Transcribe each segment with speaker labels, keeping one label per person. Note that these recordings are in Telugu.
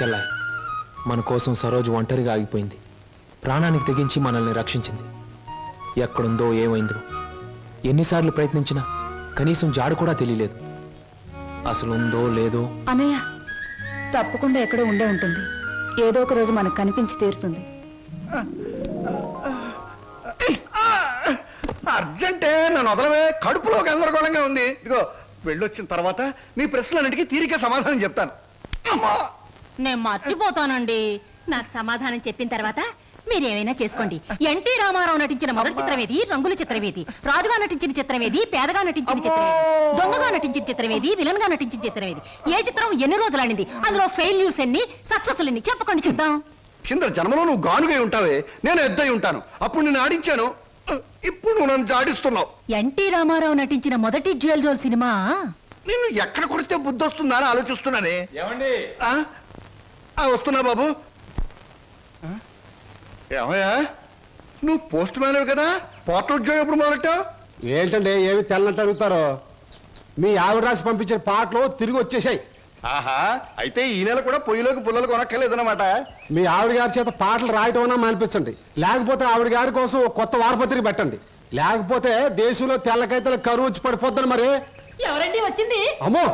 Speaker 1: చెల్లాయి, మన కోసం సరోజు ఒంటరిగా ఆగిపోయింది. ప్రాణానికి తెగించి మనల్ని రక్షించింది. ఎక్కడుందో ఏమైందో ఎన్నిసార్లు ప్రయత్నించినా కనీసం జాడు కూడా తెలియలేదు. అసలు ఉందో లేదో.
Speaker 2: అన్నయ్య, తప్పకుండా ఎక్కడో ఉండే ఉంటుంది. ఏదో ఒక రోజు మనకు కనిపించి తీరుతుంది.
Speaker 3: అర్జెంటే నన్ను వదలవే, కడుపులో గందరగోళంగా ఉంది. ఇదిగో వెళ్ళొచ్చిన తర్వాత నీ ప్రశ్నలన్నిటికీ తీరిక సమాధానం చెప్తాను.
Speaker 4: నేను మర్చిపోతానండి. నాకు సమాధానం చెప్పిన తర్వాత మీరేమైనా చేసుకోండి. ఎన్టీ రామారావు నటించిన మొదటి చిత్రమేది, రంగుల చిత్రమేది, రాజుగా నటించిన చిత్రమేది, పేదగా నటించిన చిత్రమేది, దొంగగా నటించిన చిత్రమేది, విలన్ గా నటించిన చిత్రమేది, ఏ చిత్రం ఎన్ని రోజులు ఆడింది, అందులో ఫెయిల్యూర్స్ ఎన్ని, సక్సెస్ ఎన్ని చెప్పకండి చూద్దాం.
Speaker 3: కింద జన్మలో నువ్వు గానుగై ఉంటావే, నేను ఎద్దై ఉంటాను. అప్పుడు నేను ఆడించాను, ఇప్పుడు నువ్వు నన్ను జాడిస్తున్నావు.
Speaker 4: ఎన్టీ రామారావు నటించిన మొదటి డ్యూయల్ రోల్ సినిమా
Speaker 3: నిన్ను ఎక్కడ కొడితే బుద్ధి వస్తుందా అని ఆలోచిస్తున్నానే.
Speaker 1: ఏమండి?
Speaker 3: వస్తున్నా బాబు. ఏమయ్యా, నువ్వు పోస్ట్ మ్యాన్ కదా, పోర్ట్ ఉద్యోగం ఎప్పుడు మొదలెట్టావు?
Speaker 5: ఏంటంటే ఏమి తెల్లంటే అడుగుతారో. మీ ఆవిడ రాసి పంపించిన పాటలు తిరిగి వచ్చేసాయి.
Speaker 3: ఆహా, అయితే ఈ నెల కూడా పొయ్యిలోకి పుల్లలు కొనక్కర్లేదన్నమాట.
Speaker 5: మీ ఆవిడ గారి చేత పాటలు రాయటం అన్నా మానిపించండి, లేకపోతే ఆవిడ గారి కోసం కొత్త వారపత్రిక పెట్టండి. లేకపోతే దేశంలో తెల్లకైతే కరువు వచ్చి పడిపోద్దని. మరి
Speaker 4: ఎవరండి వచ్చింది?
Speaker 5: అమ్మో,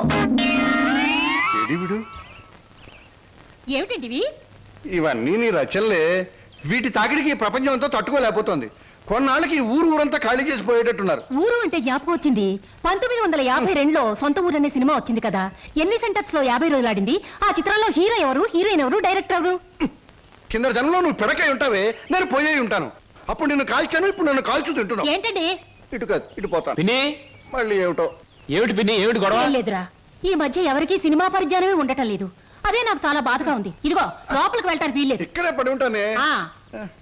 Speaker 3: విడు
Speaker 4: ఏమిటండి
Speaker 3: ఇవన్నీ నీ రచనలే. వీటి తాకిడికి ఈ ప్రపంచం అంతా తట్టుకోలేకపోతుంది. కొన్నాళ్ళకి ఊరంతా ఖాళీ చేసి పోయేటట్టున్నారు.
Speaker 4: ఊరు అంటే జ్ఞాపకం వచ్చింది. 1952లో సొంత ఊరు అనే సినిమా వచ్చింది కదా. ఎన్ని సెంటర్స్ లో 50 రోజులు ఆడింది. ఆ చిత్రంలో హీరో ఎవరు, హీరోయిన్ ఎవరు, డైరెక్టర్ ఎవరు?
Speaker 3: కింద జనంలో నువ్వు పిడకై ఉంటావే, నేను పోయే ఉంటాను. అప్పుడు నిన్ను కాల్చాను, ఇప్పుడు నన్ను కాల్చు తింటున్నావు.
Speaker 4: ఏంటండి?
Speaker 3: ఇటు కాదు, ఇటు పోతాను.
Speaker 1: పిన్ని,
Speaker 3: మళ్ళీ ఏమిటో.
Speaker 1: ఏమిటి పిన్ని, ఏమిటి గొడవ?
Speaker 4: లేదురా, ఈ మధ్య ఎవరికీ సినిమా పరిజ్ఞానమే ఉండటం లేదు. అదే నాకు చాలా బాధగా ఉంది. ఇదిగో లోపలికి వెళ్ళటానికి వీల్లేదు.
Speaker 3: ఇక్కడే పడి ఉంటానే.